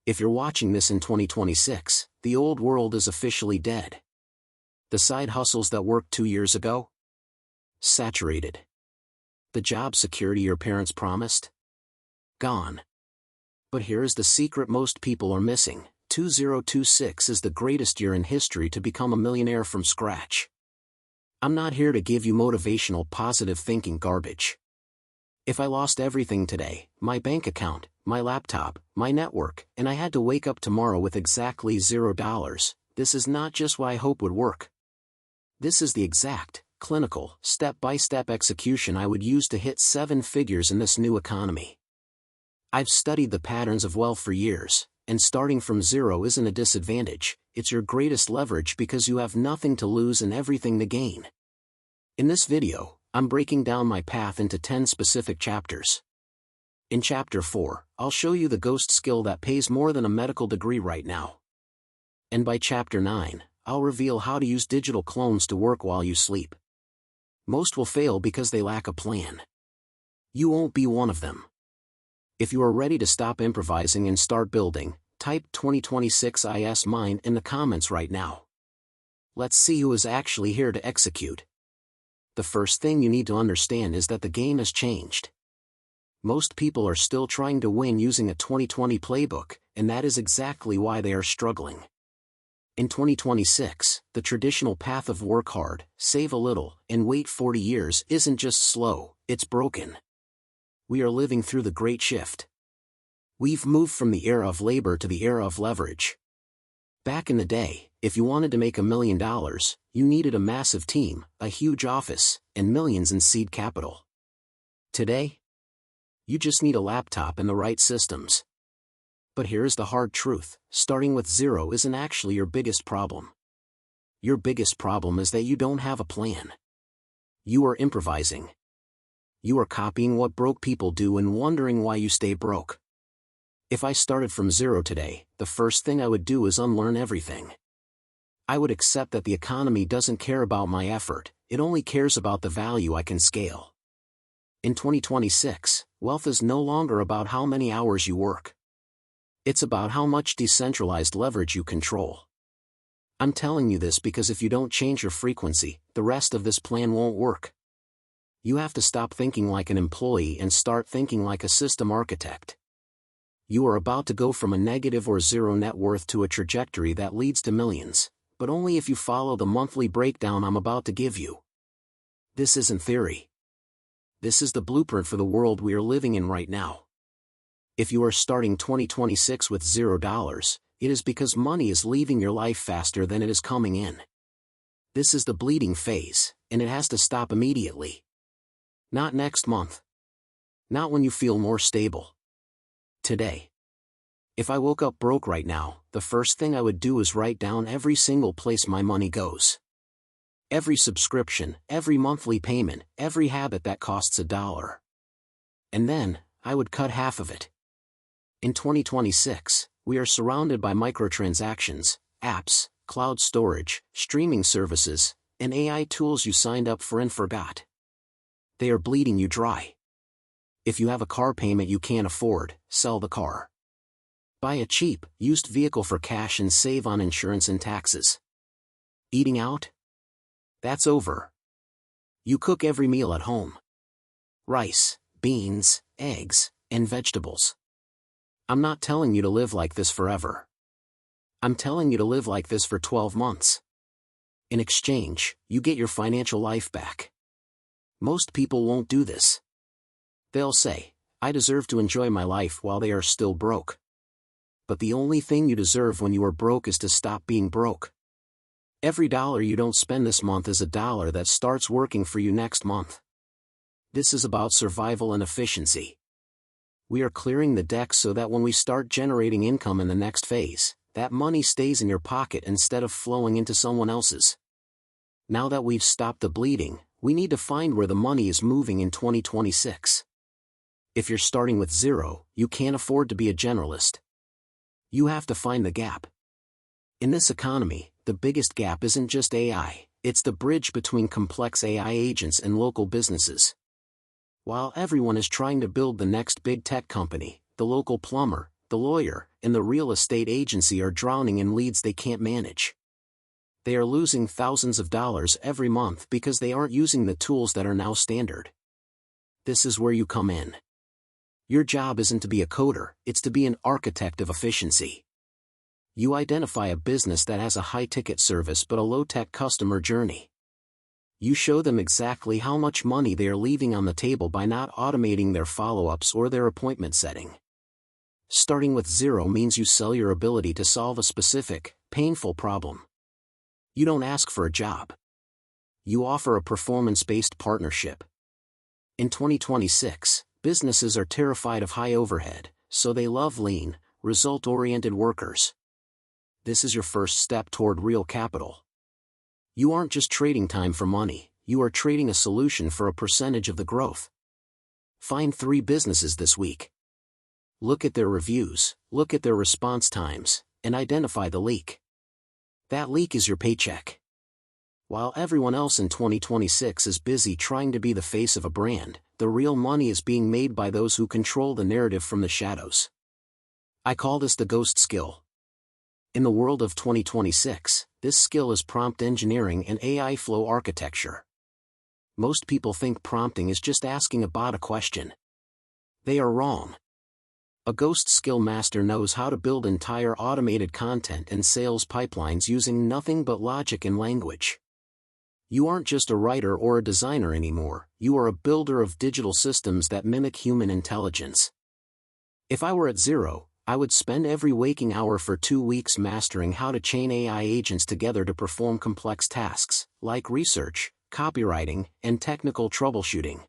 If you're watching this in 2026, the old world is officially dead. The side hustles that worked 2 years ago? Saturated. The job security your parents promised? Gone. But here is the secret most people are missing. 2026 is the greatest year in history to become a millionaire from scratch. I'm not here to give you motivational positive thinking garbage. If I lost everything today, my bank account, my laptop, my network, and I had to wake up tomorrow with exactly $0, this is not just what I hope would work. This is the exact, clinical, step-by-step execution I would use to hit 7 figures in this new economy. I've studied the patterns of wealth for years, and starting from zero isn't a disadvantage, it's your greatest leverage because you have nothing to lose and everything to gain. In this video, I'm breaking down my path into 10 specific chapters. In Chapter 4, I'll show you the ghost skill that pays more than a medical degree right now. And by Chapter 9, I'll reveal how to use digital clones to work while you sleep. Most will fail because they lack a plan. You won't be one of them. If you are ready to stop improvising and start building, type 2026 IS Mind in the comments right now. Let's see who is actually here to execute. The first thing you need to understand is that the game has changed. Most people are still trying to win using a 2020 playbook, and that is exactly why they are struggling. In 2026, the traditional path of work hard, save a little, and wait 40 years isn't just slow, it's broken. We are living through the great shift. We've moved from the era of labor to the era of leverage. Back in the day, if you wanted to make $1 million, you needed a massive team, a huge office, and millions in seed capital. Today, you just need a laptop and the right systems. But here's the hard truth, starting with zero isn't actually your biggest problem. Your biggest problem is that you don't have a plan. You are improvising. You are copying what broke people do and wondering why you stay broke. If I started from zero today, the first thing I would do is unlearn everything. I would accept that the economy doesn't care about my effort, it only cares about the value I can scale. In 2026, wealth is no longer about how many hours you work. It's about how much decentralized leverage you control. I'm telling you this because if you don't change your frequency, the rest of this plan won't work. You have to stop thinking like an employee and start thinking like a system architect. You are about to go from a negative or zero net worth to a trajectory that leads to millions, but only if you follow the monthly breakdown I'm about to give you. This isn't theory. This is the blueprint for the world we are living in right now. If you are starting 2026 with $0, it is because money is leaving your life faster than it is coming in. This is the bleeding phase, and it has to stop immediately. Not next month. Not when you feel more stable. Today. If I woke up broke right now, the first thing I would do is write down every single place my money goes. Every subscription, every monthly payment, every habit that costs $1. And then, I would cut half of it. In 2026, we are surrounded by microtransactions, apps, cloud storage, streaming services, and AI tools you signed up for and forgot. They are bleeding you dry. If you have a car payment you can't afford, sell the car. Buy a cheap, used vehicle for cash and save on insurance and taxes. Eating out? That's over. You cook every meal at home. Rice, beans, eggs, and vegetables. I'm not telling you to live like this forever. I'm telling you to live like this for 12 months. In exchange, you get your financial life back. Most people won't do this. They'll say, I deserve to enjoy my life while they are still broke. But the only thing you deserve when you are broke is to stop being broke. Every dollar you don't spend this month is a dollar that starts working for you next month. This is about survival and efficiency. We are clearing the deck so that when we start generating income in the next phase, that money stays in your pocket instead of flowing into someone else's. Now that we've stopped the bleeding, we need to find where the money is moving in 2026. If you're starting with zero, you can't afford to be a generalist. You have to find the gap. In this economy, the biggest gap isn't just AI, it's the bridge between complex AI agents and local businesses. While everyone is trying to build the next big tech company, the local plumber, the lawyer, and the real estate agency are drowning in leads they can't manage. They are losing thousands of dollars every month because they aren't using the tools that are now standard. This is where you come in. Your job isn't to be a coder, it's to be an architect of efficiency. You identify a business that has a high-ticket service but a low-tech customer journey. You show them exactly how much money they are leaving on the table by not automating their follow-ups or their appointment setting. Starting with zero means you sell your ability to solve a specific, painful problem. You don't ask for a job. You offer a performance-based partnership. In 2026, businesses are terrified of high overhead, so they love lean, result-oriented workers. This is your first step toward real capital. You aren't just trading time for money, you are trading a solution for a percentage of the growth. Find 3 businesses this week. Look at their reviews, look at their response times, and identify the leak. That leak is your paycheck. While everyone else in 2026 is busy trying to be the face of a brand, the real money is being made by those who control the narrative from the shadows. I call this the ghost skill. In the world of 2026, this skill is prompt engineering and AI flow architecture. Most people think prompting is just asking a bot a question. They are wrong. A ghost skill master knows how to build entire automated content and sales pipelines using nothing but logic and language. You aren't just a writer or a designer anymore, you are a builder of digital systems that mimic human intelligence. If I were at zero, I would spend every waking hour for 2 weeks mastering how to chain AI agents together to perform complex tasks, like research, copywriting, and technical troubleshooting.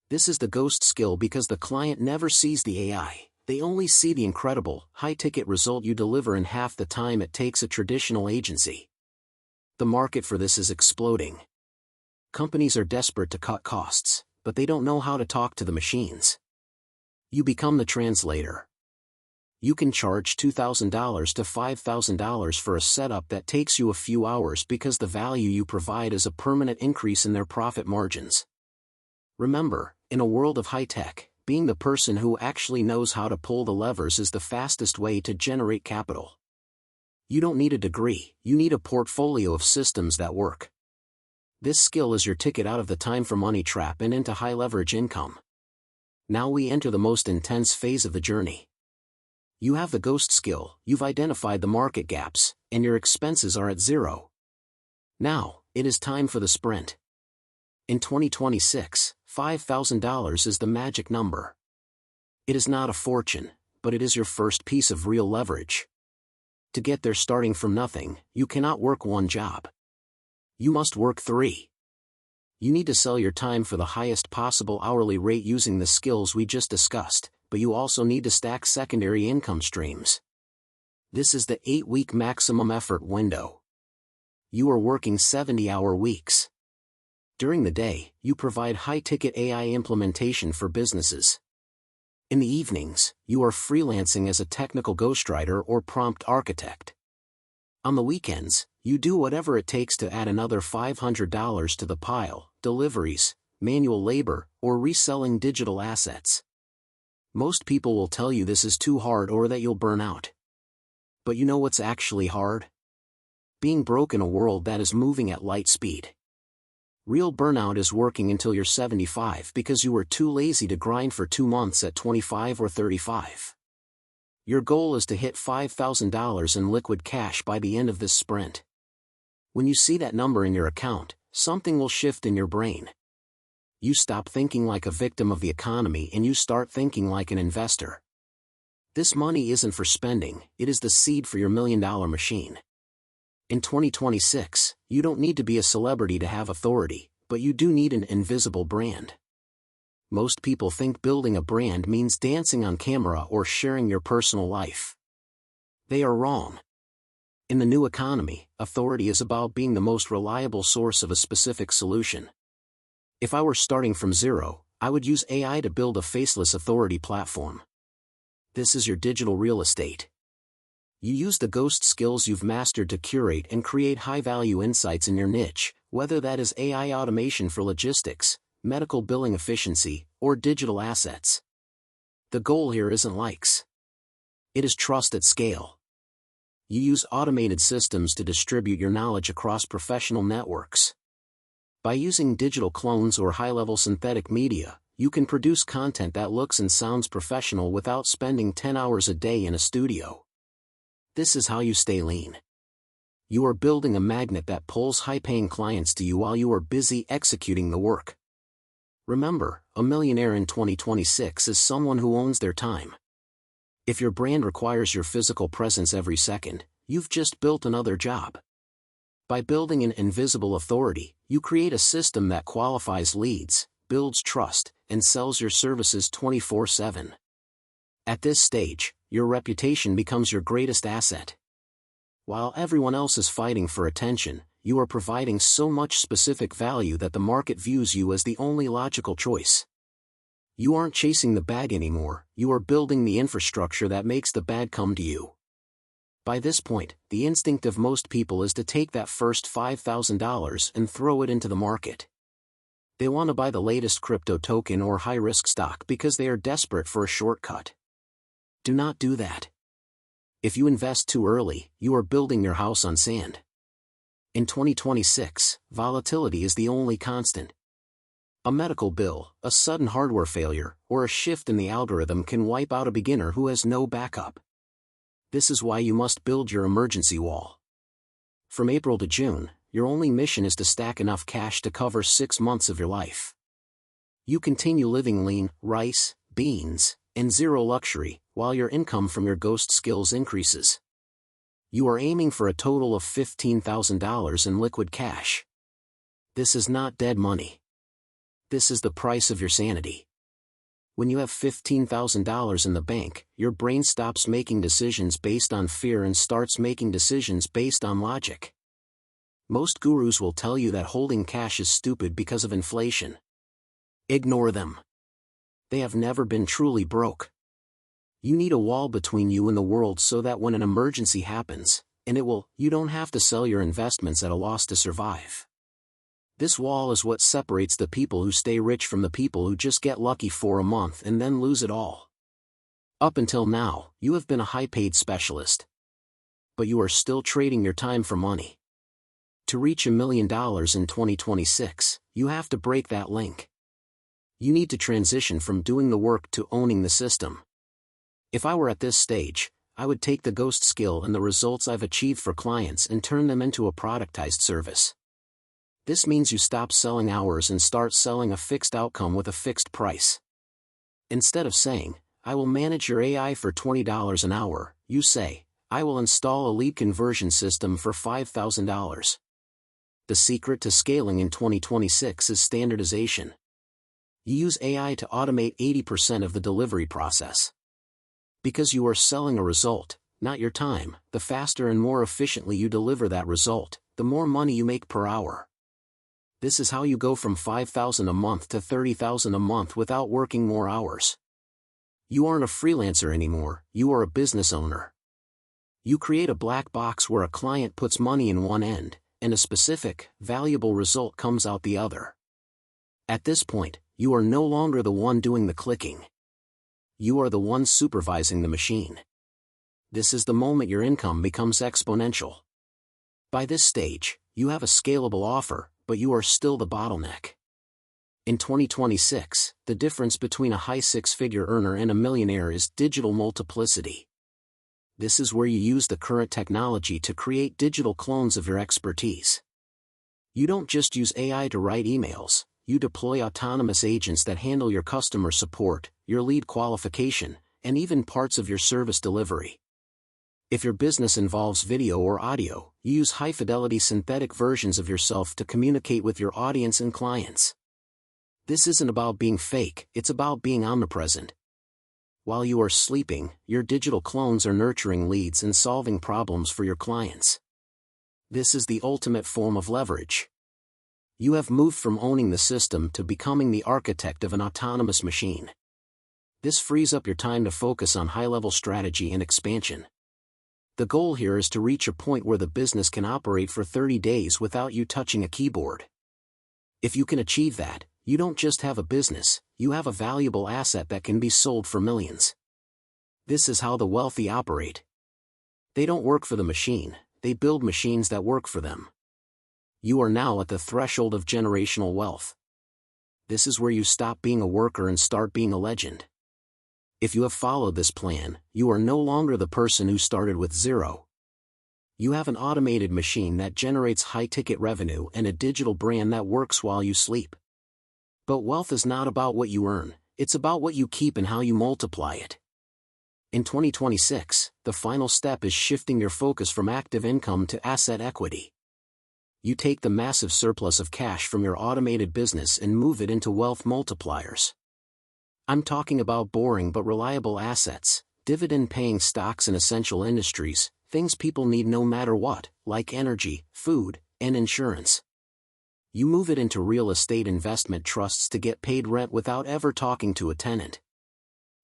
This is the ghost skill because the client never sees the AI, they only see the incredible, high-ticket result you deliver in half the time it takes a traditional agency. The market for this is exploding. Companies are desperate to cut costs, but they don't know how to talk to the machines. You become the translator. You can charge $2,000 to $5,000 for a setup that takes you a few hours because the value you provide is a permanent increase in their profit margins. Remember, in a world of high-tech, being the person who actually knows how to pull the levers is the fastest way to generate capital. You don't need a degree, you need a portfolio of systems that work. This skill is your ticket out of the time for money trap and into high-leverage income. Now we enter the most intense phase of the journey. You have the ghost skill, you've identified the market gaps, and your expenses are at zero. Now, it is time for the sprint. In 2026, $5,000 is the magic number. It is not a fortune, but it is your first piece of real leverage. To get there starting from nothing, you cannot work 1 job. You must work 3. You need to sell your time for the highest possible hourly rate using the skills we just discussed, but you also need to stack secondary income streams. This is the 8-week maximum effort window. You are working 70-hour weeks. During the day, you provide high-ticket AI implementation for businesses. In the evenings, you are freelancing as a technical ghostwriter or prompt architect. On the weekends, you do whatever it takes to add another $500 to the pile, deliveries, manual labor, or reselling digital assets. Most people will tell you this is too hard or that you'll burn out. But you know what's actually hard? Being broke in a world that is moving at light speed. Real burnout is working until you're 75 because you were too lazy to grind for 2 months at 25 or 35. Your goal is to hit $5,000 in liquid cash by the end of this sprint. When you see that number in your account, something will shift in your brain. You stop thinking like a victim of the economy and you start thinking like an investor. This money isn't for spending, it is the seed for your $1 million machine. In 2026, you don't need to be a celebrity to have authority, but you do need an invisible brand. Most people think building a brand means dancing on camera or sharing your personal life. They are wrong. In the new economy, authority is about being the most reliable source of a specific solution. If I were starting from zero, I would use AI to build a faceless authority platform. This is your digital real estate. You use the ghost skills you've mastered to curate and create high-value insights in your niche, whether that is AI automation for logistics, medical billing efficiency, or digital assets. The goal here isn't likes. It is trust at scale. You use automated systems to distribute your knowledge across professional networks. By using digital clones or high-level synthetic media, you can produce content that looks and sounds professional without spending 10 hours a day in a studio. This is how you stay lean. You are building a magnet that pulls high-paying clients to you while you are busy executing the work. Remember, a millionaire in 2026 is someone who owns their time. If your brand requires your physical presence every second, you've just built another job. By building an invisible authority, you create a system that qualifies leads, builds trust, and sells your services 24/7. At this stage, your reputation becomes your greatest asset. While everyone else is fighting for attention, you are providing so much specific value that the market views you as the only logical choice. You aren't chasing the bag anymore, you are building the infrastructure that makes the bag come to you. By this point, the instinct of most people is to take that first $5,000 and throw it into the market. They want to buy the latest crypto token or high-risk stock because they are desperate for a shortcut. Do not do that. If you invest too early, you are building your house on sand. In 2026, volatility is the only constant. A medical bill, a sudden hardware failure, or a shift in the algorithm can wipe out a beginner who has no backup. This is why you must build your emergency wall. From April to June, your only mission is to stack enough cash to cover 6 months of your life. You continue living lean, rice, beans, and zero luxury, while your income from your ghost skills increases. You are aiming for a total of $15,000 in liquid cash. This is not dead money. This is the price of your sanity. When you have $15,000 in the bank, your brain stops making decisions based on fear and starts making decisions based on logic. Most gurus will tell you that holding cash is stupid because of inflation. Ignore them. They have never been truly broke. You need a wall between you and the world so that when an emergency happens, and it will, you don't have to sell your investments at a loss to survive. This wall is what separates the people who stay rich from the people who just get lucky for a month and then lose it all. Up until now, you have been a high-paid specialist. But you are still trading your time for money. To reach $1 million in 2026, you have to break that link. You need to transition from doing the work to owning the system. If I were at this stage, I would take the ghost skill and the results I've achieved for clients and turn them into a productized service. This means you stop selling hours and start selling a fixed outcome with a fixed price. Instead of saying, I will manage your AI for $20 an hour, you say, I will install a lead conversion system for $5,000. The secret to scaling in 2026 is standardization. You use AI to automate 80% of the delivery process. Because you are selling a result, not your time, the faster and more efficiently you deliver that result, the more money you make per hour. This is how you go from $5,000 a month to $30,000 a month without working more hours. You aren't a freelancer anymore, you are a business owner. You create a black box where a client puts money in one end, and a specific, valuable result comes out the other. At this point, you are no longer the one doing the clicking. You are the one supervising the machine. This is the moment your income becomes exponential. By this stage, you have a scalable offer, but you are still the bottleneck. In 2026, the difference between a high six-figure earner and a millionaire is digital multiplicity. This is where you use the current technology to create digital clones of your expertise. You don't just use AI to write emails, you deploy autonomous agents that handle your customer support, your lead qualification, and even parts of your service delivery. If your business involves video or audio, you use high-fidelity synthetic versions of yourself to communicate with your audience and clients. This isn't about being fake, it's about being omnipresent. While you are sleeping, your digital clones are nurturing leads and solving problems for your clients. This is the ultimate form of leverage. You have moved from owning the system to becoming the architect of an autonomous machine. This frees up your time to focus on high-level strategy and expansion. The goal here is to reach a point where the business can operate for 30 days without you touching a keyboard. If you can achieve that, you don't just have a business, you have a valuable asset that can be sold for millions. This is how the wealthy operate. They don't work for the machine, they build machines that work for them. You are now at the threshold of generational wealth. This is where you stop being a worker and start being a legend. If you have followed this plan, you are no longer the person who started with zero. You have an automated machine that generates high-ticket revenue and a digital brand that works while you sleep. But wealth is not about what you earn, it's about what you keep and how you multiply it. In 2026, the final step is shifting your focus from active income to asset equity. You take the massive surplus of cash from your automated business and move it into wealth multipliers. I'm talking about boring but reliable assets, dividend-paying stocks in essential industries, things people need no matter what, like energy, food, and insurance. You move it into real estate investment trusts to get paid rent without ever talking to a tenant.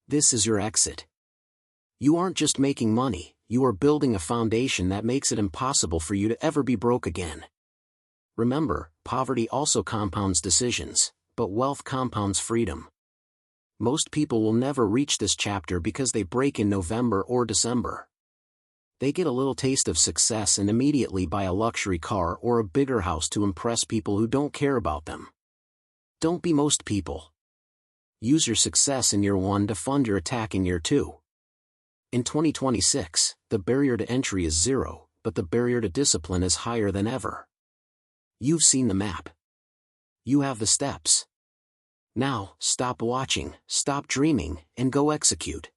This is your exit. You aren't just making money, you are building a foundation that makes it impossible for you to ever be broke again. Remember, poverty also compounds decisions, but wealth compounds freedom. Most people will never reach this chapter because they break in November or December. They get a little taste of success and immediately buy a luxury car or a bigger house to impress people who don't care about them. Don't be most people. Use your success in year 1 to fund your attack in year 2. In 2026, the barrier to entry is zero, but the barrier to discipline is higher than ever. You've seen the map. You have the steps. Now, stop watching, stop dreaming, and go execute.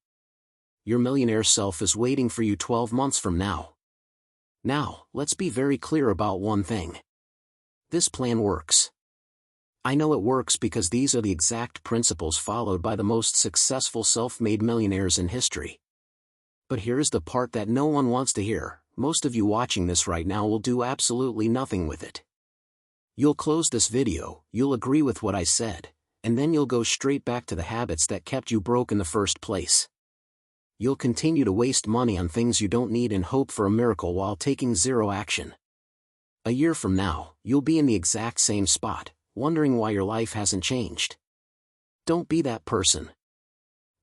Your millionaire self is waiting for you 12 months from now. Now, let's be very clear about one thing. This plan works. I know it works because these are the exact principles followed by the most successful self-made millionaires in history. But here's the part that no one wants to hear: most of you watching this right now will do absolutely nothing with it. You'll close this video, you'll agree with what I said, and then you'll go straight back to the habits that kept you broke in the first place. You'll continue to waste money on things you don't need and hope for a miracle while taking zero action. A year from now, you'll be in the exact same spot, wondering why your life hasn't changed. Don't be that person.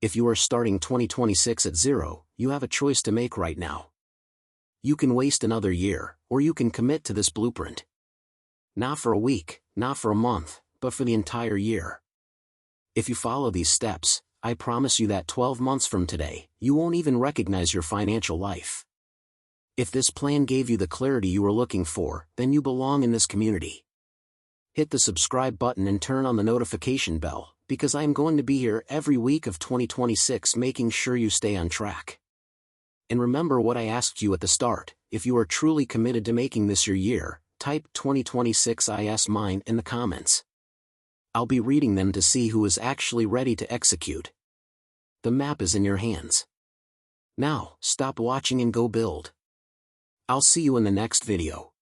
If you are starting 2026 at zero, you have a choice to make right now. You can waste another year, or you can commit to this blueprint. Not for a week, not for a month, but for the entire year. If you follow these steps, I promise you that 12 months from today, you won't even recognize your financial life. If this plan gave you the clarity you were looking for, then you belong in this community. Hit the subscribe button and turn on the notification bell, because I am going to be here every week of 2026 making sure you stay on track. And remember what I asked you at the start: if you are truly committed to making this your year, type 2026 is mine in the comments. I'll be reading them to see who is actually ready to execute. The map is in your hands. Now, stop watching and go build. I'll see you in the next video.